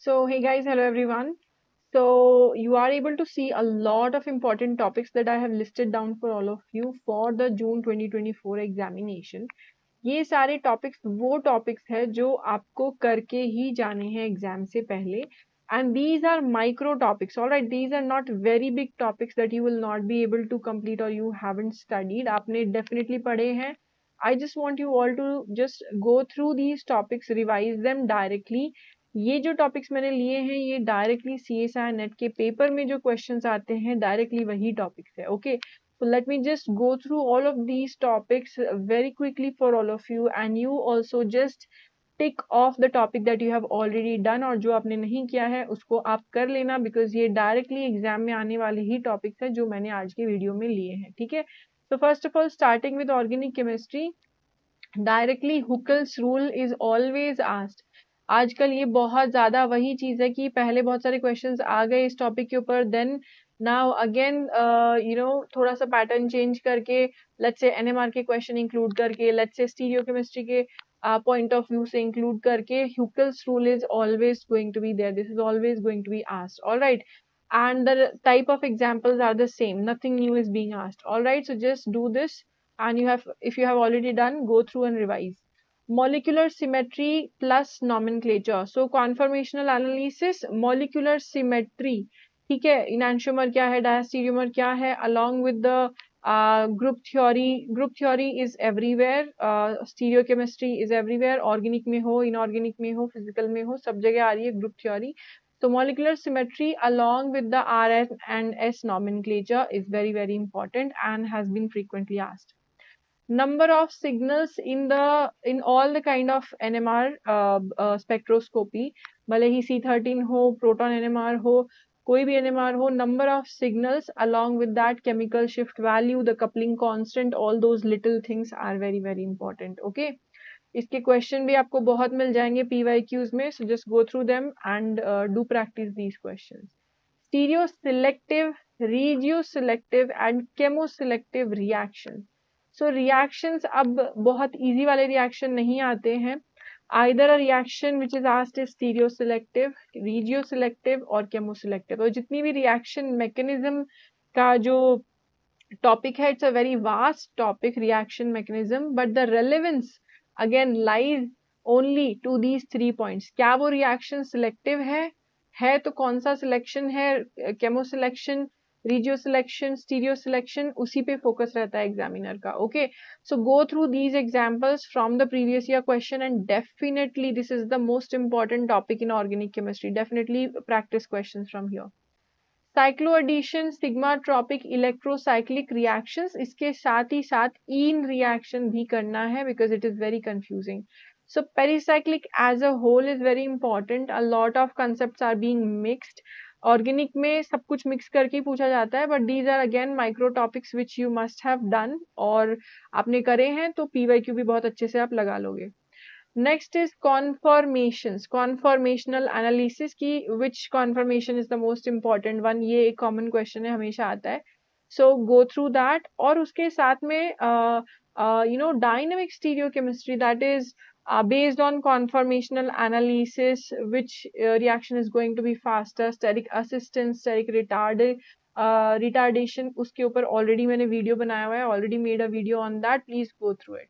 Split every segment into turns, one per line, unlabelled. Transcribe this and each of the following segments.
So, hey guys, hello everyone. So, you are able to see a lot of important topics that I have listed down for all of you for the June 2024 examination. ये सारे topics वो topics है जो आपको करके ही जाने हैं exam से पहले and these are micro topics alright these are not very big topics that you will not be able to complete और यू हैवंट स्टडीड आपने डेफिनेटली पढ़े हैं. I just want you all to just go through these topics, revise them directly. ये जो topics मैंने लिए हैं ये डायरेक्टली CSIR नेट के पेपर में जो क्वेश्चंस आते हैं डायरेक्टली वही टॉपिक्स है. Okay, so let me just go through all of these topics very quickly for all of you, and you also just tick off the topic that you have already done और जो आपने नहीं किया है उसको आप कर लेना because ये directly एग्जाम में आने वाले ही टॉपिक्स है जो मैंने आज के वीडियो में लिए हैं. ठीक है, so first of all starting with organic chemistry, directly Huckel's rule is always asked. आजकल ये बहुत ज्यादा वही चीज है कि पहले बहुत सारे क्वेश्चंस आ गए इस टॉपिक के ऊपर, देन नाउ अगेन थोड़ा सा पैटर्न चेंज करके लेट्स से एनएमआर के क्वेश्चन इंक्लूड करके, लेट्स से स्टीरियोकेमिस्ट्री के पॉइंट ऑफ व्यू से इंक्लूड करके Huckel's rule is always going to be there. This is always going to be asked. Alright, and the type of examples are the same, nothing new is being asked. All right, so just do this, and you have, if you have already done, go through and revise. Molecular symmetry plus nomenclature. So conformational analysis, molecular symmetry. ठीक है, enantiomer क्या है, diastereomer क्या है, along with the group theory. Group theory is everywhere, stereochemistry is everywhere, organic में हो, inorganic में हो, physical में हो, सब जगह आ रही है group theory. So molecular symmetry along with the R and S nomenclature is very very important and has been frequently asked. Number of signals in all the kind of NMR spectroscopy, भले ही C13 हो, proton NMR हो, कोई भी NMR हो, number of signals along with that chemical shift value, the coupling constant, all those little things are very very important. Okay, इसके question भी आपको बहुत मिल जाएंगे PYQs में, so just go through them and do practice these questions. Stereo selective, regio selective and chemo selective reaction. So reactions अब बहुत easy वाले reaction नहीं आते हैं. Either a reaction which is asked is stereo selective, regio selective और chemo selective. और जितनी भी reaction mechanism का जो topic है, it's a very vast topic, reaction mechanism, but the relevance again lies only to these 3 points. क्या वो reaction selective है तो कौन सा सिलेक्शन है, chemoselection, regioselection, stereoselection, उसी पे फोकस रहता है एग्जामिनर का. Okay, so go through these examples from the previous year question and definitely this is the most important topic in organic chemistry. Definitely practice questions from here. Cycloaddition, sigmatropic, electrocyclic reactions, इसके साथ ही साथ इन reaction भी करना है because it is very confusing. So pericyclic as a whole is very important. A lot of concepts are being mixed. Organic में सब कुछ mix करके पूछा जाता है, but these are again micro topics which you must have done और आपने करे हैं तो PYQ भी बहुत अच्छे से आप लगा लोगे. Next is conformations, conformational analysis की which conformation is the most important one. ये एक common question है, हमेशा आता है. So go through that. और उसके साथ में dynamic stereochemistry, that is based on conformational analysis, which reaction is going to be faster, steric assistance, steric retardation, उसके ऊपर already मैंने video बनाया हुआ है, already made a video on that, please go through it.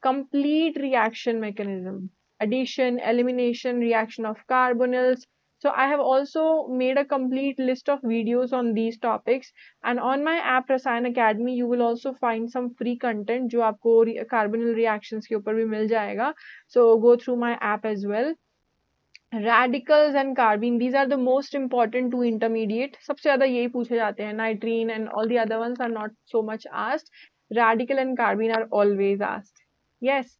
Complete reaction mechanism, addition, elimination, reaction of carbonyls. So I have also made a complete list of videos on these topics, and on my app Rasayan Academy you will also find some free content जो आपको carbonyl reactions के ऊपर भी मिल जाएगा. So go through my app as well. Radicals and carbene, these are the most important two intermediate. सबसे ज़्यादा यही पूछे जाते हैं. Nitrene and all the other ones are not so much asked. Radical and carbene are always asked. Yes.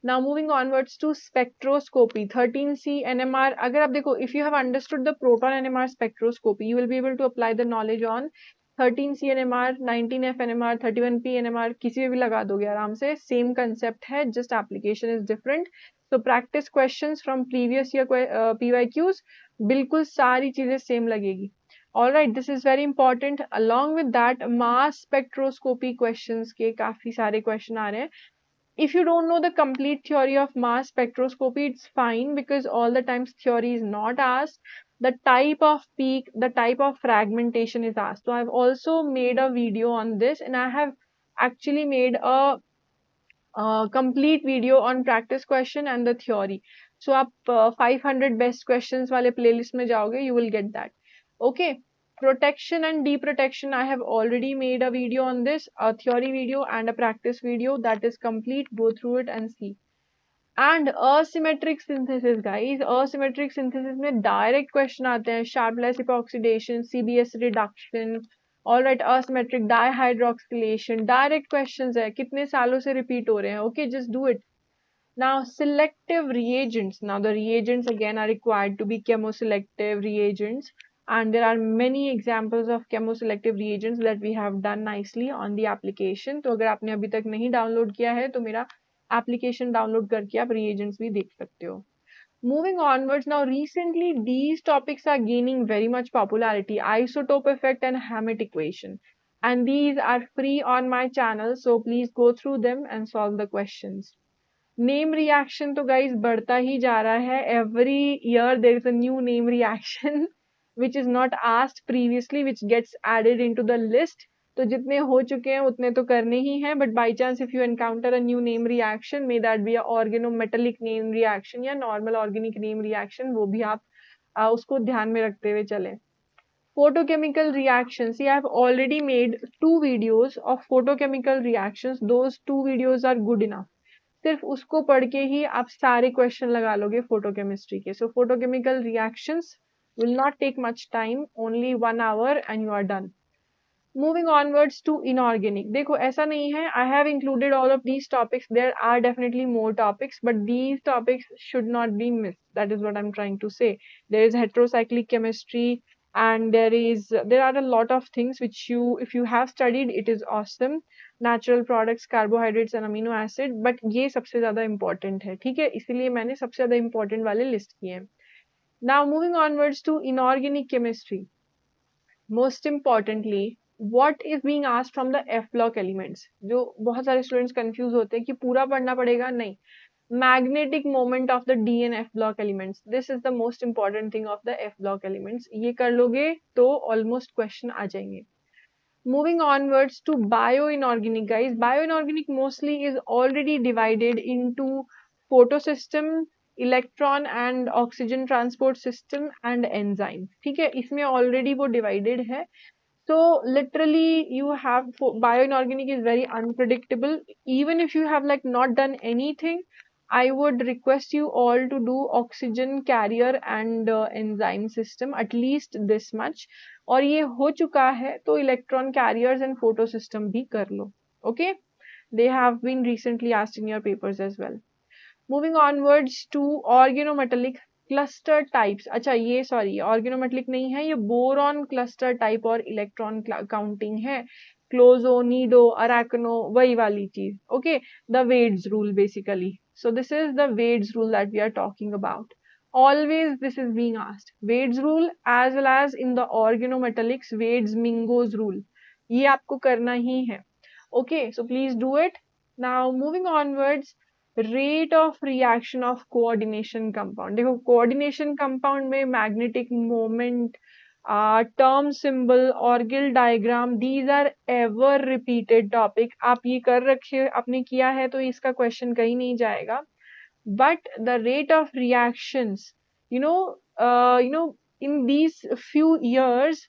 Now moving onwards to spectroscopy, 13C NMR. अगर आप देखो, if you have understood the proton NMR spectroscopy, you will be able to apply the knowledge on 13C NMR, 19F NMR, 31P NMR. किसी में भी लगा दोगे आराम से. Same concept है, just application is different. So practice questions from previous year PYQs. बिल्कुल सारी चीजें same लगेगी. All right, this is very important. Along with that, mass spectroscopy questions के काफी सारे question आ रहे हैं. If you don't know the complete theory of mass spectroscopy, it's fine because all the times theory is not asked. The type of peak, the type of fragmentation is asked. So I've also made a video on this, and I have actually made a complete video on practice question and the theory. So आप 500 best questions वाले playlist में जाओगे, you will get that. Okay. Protection and deprotection, I have already made a video on this, a theory video and a practice video that is complete. Go through it and see. And asymmetric synthesis, guys. Asymmetric synthesis में direct question आते हैं. Sharpless epoxidation, CBS reduction. All right, asymmetric dihydroxylation. Direct questions है. कितने सालों से repeat हो रहे हैं. Okay, just do it. Now, selective reagents. Now, the reagents again are required to be chemoselective reagents. And there are many examples of chemoselective reagents that we have done nicely on the application. तो अगर आपने अभी तक नहीं download किया है तो मेरा application download करके आप reagents भी देख सकते हो. Moving onwards, now recently these topics are gaining very much popularity. Isotope effect and Hammett equation. And these are free on my channel, so please go through them and solve the questions. Name reaction तो guys बढ़ता ही जा रहा है. Every year there is a new name reaction which is not asked previously, which gets added into the list. तो जितने हो चुके हैं उतने तो करने ही हैं. But by chance if you encounter a new name reaction, may that be a organometallic name reaction या normal organic name reaction, वो भी आप उसको ध्यान में रखते हुए चलें. Photochemical reactions. See, I have already made 2 videos of photochemical reactions. Those 2 videos are good enough. सिर्फ उसको पढ़ के ही आप सारे क्वेश्चन लगा लोगे फोटोकेमिस्ट्री के. So photochemical reactions will not take much time, only 1 hour and you are done. Moving onwards to inorganic. देखो ऐसा नहीं है, I have included all of these topics. There are definitely more topics, but these topics should not be missed. That is what I'm trying to say. There is heterocyclic chemistry, and there are a lot of things which if you have studied, it is awesome. Natural products, carbohydrates and amino acid, but ये सबसे ज़्यादा important है, ठीक है? इसीलिए मैंने सबसे ज़्यादा important वाले list किए हैं. Now moving onwards to inorganic chemistry. Most importantly, what is being asked from the F block elements? जो बहुत सारे students confuse होते हैं कि पूरा पढ़ना पड़ेगा, नहीं. Magnetic moment of the D and F block elements. This is the most important thing of the F block elements. ये कर लोगे तो almost question आ जाएंगे. Moving onwards to bioinorganic, guys. Bioinorganic mostly is already divided into photosystem, electron and oxygen transport system and enzyme. ठीक है, इसमें already वो divided है. So literally you have bioinorganic is very unpredictable. Even if you have like not done anything, I would request you all to do oxygen carrier and enzyme system at least this much. और ये हो चुका है तो electron carriers and photosystem भी कर लो. Okay, they have been recently asked in your papers as well. Moving onwards to organometallic cluster types. अच्छा ये sorry organometallic नहीं है, ये boron cluster type और electron counting है. Clozo, nido, arachno, वही वाली चीज. Okay, the Wade's rule basically. So this is the Wade's rule that we are talking about. Always this is being asked. Wade's rule as well as in the organometallics, Wade's-Mingo's rule. ये आपको करना ही है. Okay, so please do it. Now moving onwards, rate of reaction of coordination compound. देखो coordination compound में magnetic moment, term symbol, Orgel diagram, these are ever repeated topic. आप ये कर रखे आपने किया है तो इसका question कहीं नहीं जाएगा. But the rate of reactions, in these few years,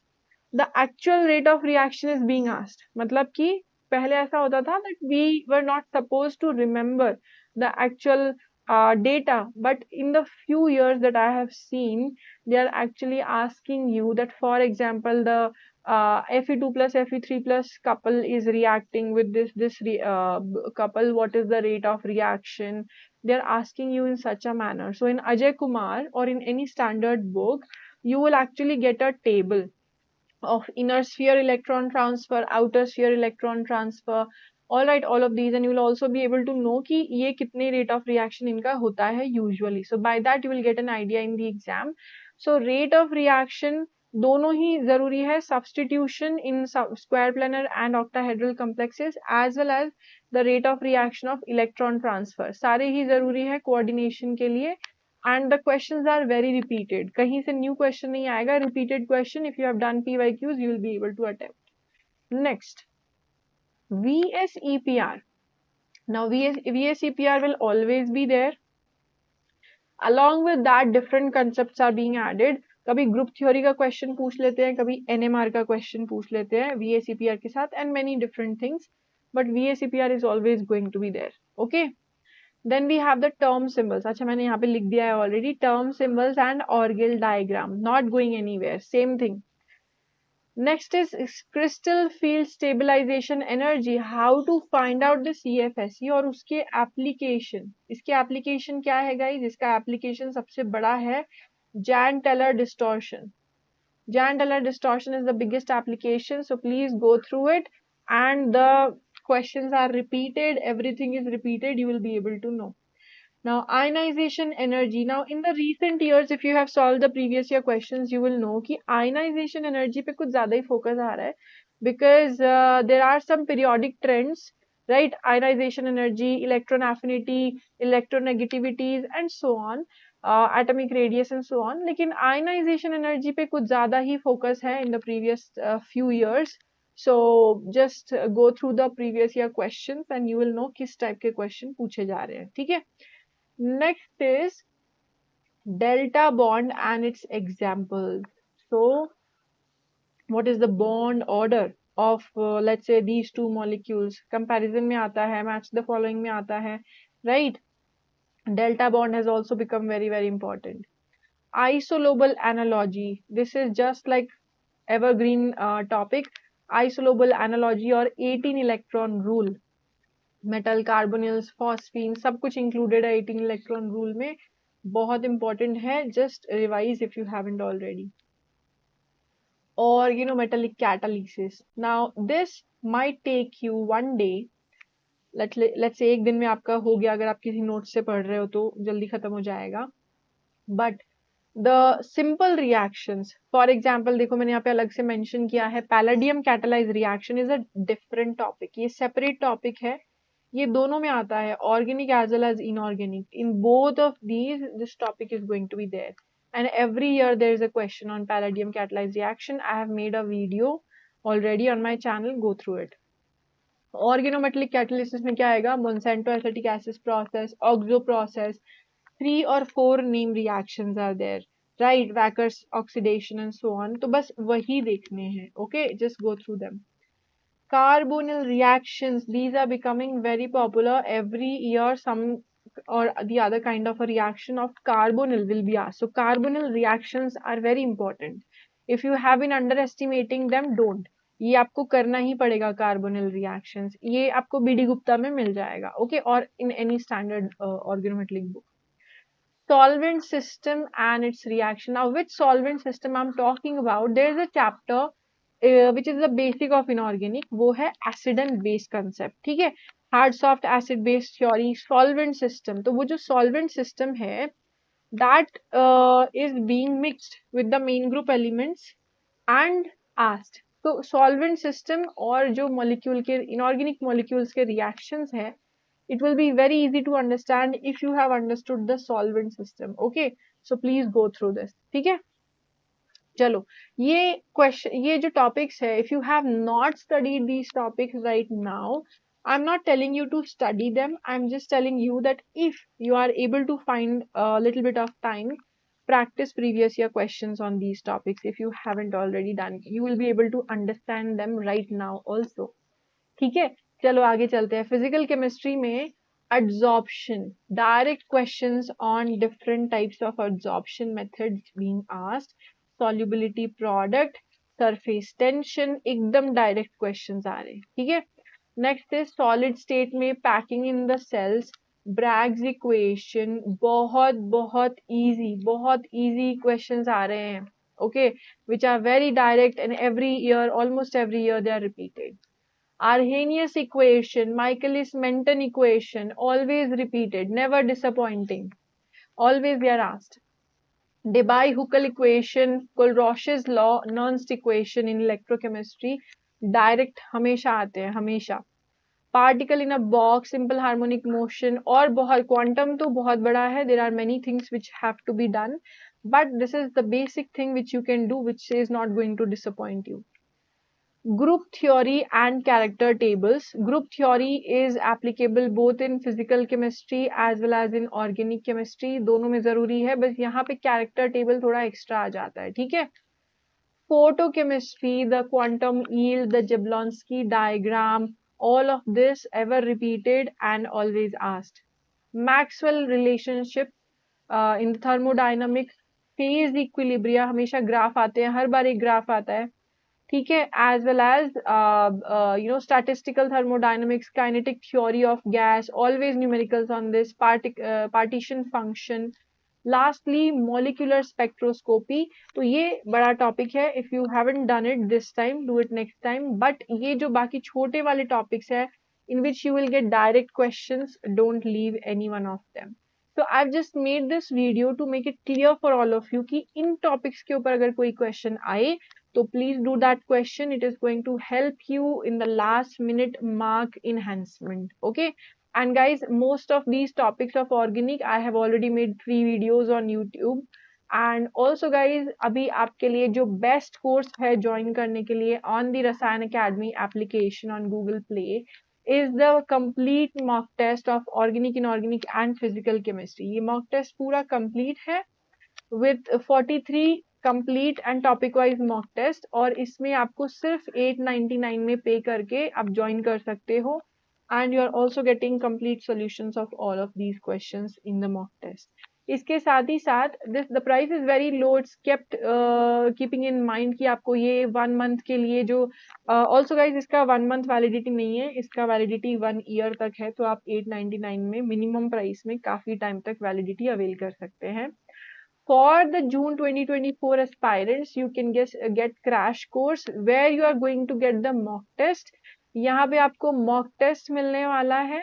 the actual rate of reaction is being asked. मतलब कि पहले ऐसा होता था that we were not supposed to remember the actual data, but in the few years that I have seen, they are actually asking you that, for example, the Fe2 plus Fe3 plus couple is reacting with this couple. What is the rate of reaction? They are asking you in such a manner. So in Ajay Kumar or in any standard book, you will actually get a table of inner sphere electron transfer, outer sphere electron transfer, all right, all of these, and you will also be able to know कि ये कितने rate of reaction इनका होता है usually. So by that you will get an idea in the exam. So rate of reaction दोनों ही जरूरी है, substitution in square planar and octahedral complexes as well as the rate of reaction of electron transfer, सारे ही जरूरी है coordination के लिए। And the questions are very repeated, कहीं से न्यू क्वेश्चन नहीं आएगा, repeated question, if you have done PYQs you will be able to attempt. Next, VSEPR. Now VSEPR will always be there. Along with that, different concepts are being added. कभी group theory का question पूछ लेते हैं, कभी NMR का question पूछ लेते हैं VSEPR के साथ, and many different things. But VSEPR is always going to be there. Okay. Then we have the term symbols. अच्छा मैंने यहाँ पे लिख दिया है already. Term symbols and Orgel diagram. Not going anywhere. Same thing. Next is crystal field stabilization energy. How to find out the CFSE और उसके application. इसके application क्या है guys? इसका application सबसे बड़ा है Jahn-Teller distortion. Jahn-Teller distortion is the biggest application. So please go through it, and the questions are repeated. Everything is repeated. You will be able to know. Now, ionization energy. Now, in the recent years, if you have solved the previous year questions, you will know कि ionization energy पे कुछ ज़्यादा ही focus आ रहा है, because there are some periodic trends, right? Ionization energy, electron affinity, electronegativities, and so on, atomic radius and so on. लेकिन ionization energy पे कुछ ज़्यादा ही focus है in the previous few years. So just go through the previous year questions and you will know किस type के question पूछे जा रहे हैं, ठीक है? Next is delta bond and its examples. So, what is the bond order of let's say these two molecules? Comparison में आता है, match the following में आता है, right? Delta bond has also become very, very important. Isolobal analogy. This is just like evergreen topic. Isolobal analogy और 18 electron rule. Metal, carbonyls, phosphine, सब कुछ included है 18 इलेक्ट्रॉन रूल में, बहुत इंपॉर्टेंट है, just revise if you haven't already. और metallic catalysis. Now this might take you one day, let's say एक दिन में आपका हो गया, अगर आप किसी नोट से पढ़ रहे हो तो जल्दी खत्म हो जाएगा. But the simple reactions, for example देखो मैंने यहाँ पे अलग से मेंशन किया है, palladium catalysed reaction is a different topic, ये सेपरेट टॉपिक है, ये दोनों में आता है, organic as well as inorganic. In both of these this topic is going to be there, and every year there is a question on palladium catalysed reaction. I have made a video already on my channel, go through it. Organometallic catalysis में क्या आएगा? Monsanto acetic acid process, oxo process, 3 or 4 name reactions are there, right? Wacker's oxidation and so on. तो बस वही देखने हैं, okay? Just go through them. Carbonyl reactions, these are becoming very popular every year. Some or the other kind of a reaction of carbonyl will be asked. So carbonyl reactions are very important. If you have been underestimating them, don't. ये आपको करना ही पड़ेगा. Carbonyl reactions ये आपको BD Gupta में मिल जाएगा, okay, और in any standard organometallic book. Solvent system and its reaction. Now, which solvent system I'm talking about? There is a chapter which is the basic of inorganic. वो है acid and base concept. ठीक है, hard soft acid base theory, solvent system. तो वो जो solvent system है, that is being mixed with the main group elements and asked. तो solvent system और जो molecule के inorganic molecules के reactions है, it will be very easy to understand if you have understood the solvent system. Okay, so please go through this. ठीक है, चलो ये question, ये जो topics है, if you have not studied these topics right now, I'm not telling you to study them. I'm just telling you that if you are able to find a little bit of time, practice previous year questions on these topics. If you haven't already done, you will be able to understand them right now also. ठीक है, चलो आगे चलते हैं. Physical chemistry में adsorption, direct questions on different types of adsorption methods being asked, solubility product, surface tension, एकदम direct questions आ रहे हैं, ठीक है. नेक्स्ट इज सॉलिड स्टेट में packing in the cells, Bragg's equation, बहुत इजी क्वेश्चंस आ रहे हैं, okay, which are very direct and every year, almost every year they are repeated. Arrhenius equation, Michaelis-Menten equation, always repeated, never disappointing. Always they are asked. Debye-Huckel equation, Kulroch's law, Nernst equation in electrochemistry, direct हमेशा आते हैं, हमेशा. Particle in a box, simple harmonic motion, और बहुत quantum तो बहुत बड़ा है. There are many things which have to be done, but this is the basic thing which you can do, which is not going to disappoint you. Group theory and character tables. Group theory is applicable both in physical chemistry as well as in organic chemistry. दोनों में जरूरी है, बस यहाँ पे character table थोड़ा extra आ जाता है, ठीक है. Photochemistry, the quantum yield, the Jablonski diagram, all of this ever repeated and always asked. Maxwell relationship in the thermodynamics, phase equilibria हमेशा ग्राफ आते हैं, हर बार एक ग्राफ आता है, ठीक है. As well as statistical thermodynamics, kinetic theory of gas, always numericals on this, partition function. Lastly, molecular spectroscopy. तो ये बड़ा टॉपिक है. If you haven't done it this time, do it next time. But ये जो बाकी छोटे वाले topics है, in which you will get direct questions, don't leave any one of them. So I've just made this video to make it clear for all of you कि इन topics के ऊपर अगर कोई क्वेश्चन आए तो please do that question. It is going to help you in the last minute mark enhancement. Okay. And guys, most of these topics of organic, I have already made 3 videos on YouTube. And also guys, अभी आपके लिए जो best course है join करने के लिए on the Rasayan Academy application on Google Play is the complete mock test of organic, inorganic and physical chemistry. ये mock test पूरा complete है with 43 complete and topic wise mock test, और इसमें आपको सिर्फ 899 में पे करके आप ज्वाइन कर सकते हो. And you are also getting complete solutions of all of these questions in the mock test. इसके साथ ही साथ the price is very low. It's kept keeping in mind कि आपको ये 1 month के लिए जो also guys इसका 1 month validity नहीं है, इसका validity 1 year तक है. तो आप 899 में minimum price में काफी टाइम तक validity avail कर सकते हैं. For the June 2024 aspirants, you can get crash course where you are going to get the mock test. यहाँ पे आपको mock test मिलने वाला है,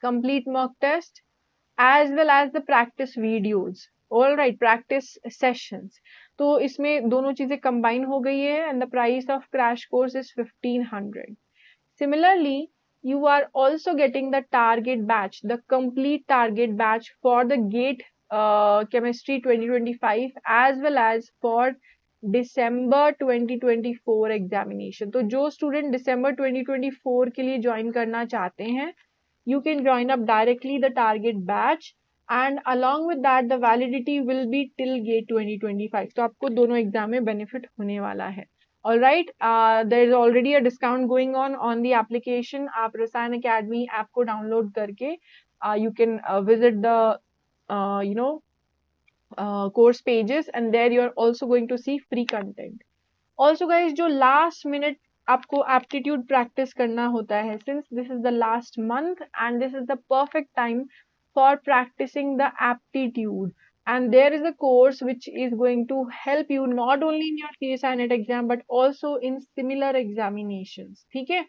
complete mock test, as well as the practice videos. All right, practice sessions. तो इसमें दोनों चीजें combine हो गई है, and the price of crash course is 1500. Similarly, you are also getting the target batch, the complete target batch for the GATE chemistry 2025 as well as for December 2024 examination. तो जो student December 2024 के लिए join करना चाहते हैं, you can join up directly the target batch, and along with that the validity will be till GATE 2025. तो आपको दोनों एग्जाम में benefit होने वाला है. All right, there is already a discount going on the application. आप रसायन Academy app को download करके you can visit the course pages, and there you are also going to see free content. Also guys, जो last minute आपको aptitude practice करना होता है, since this is the last month and this is the perfect time for practicing the aptitude, and there is a course which is going to help you not only in your CSI NET exam but also in similar examinations. ठीक है.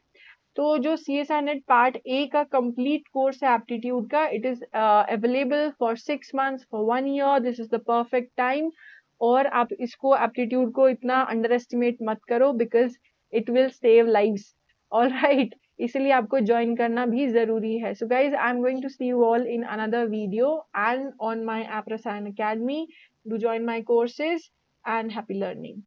तो जो CSI NET part A का complete course है aptitude का, it is available for 6 months, for 1 year. This is the perfect time. और आप इसको एप्टीट्यूड को इतना अंडर एस्टिमेट मत करो, because it will save lives. All right, इसलिए आपको ज्वाइन करना भी जरूरी है. So guys, I am going to see you all in another video and on my app Rasayan academy. Do join my courses and happy learning.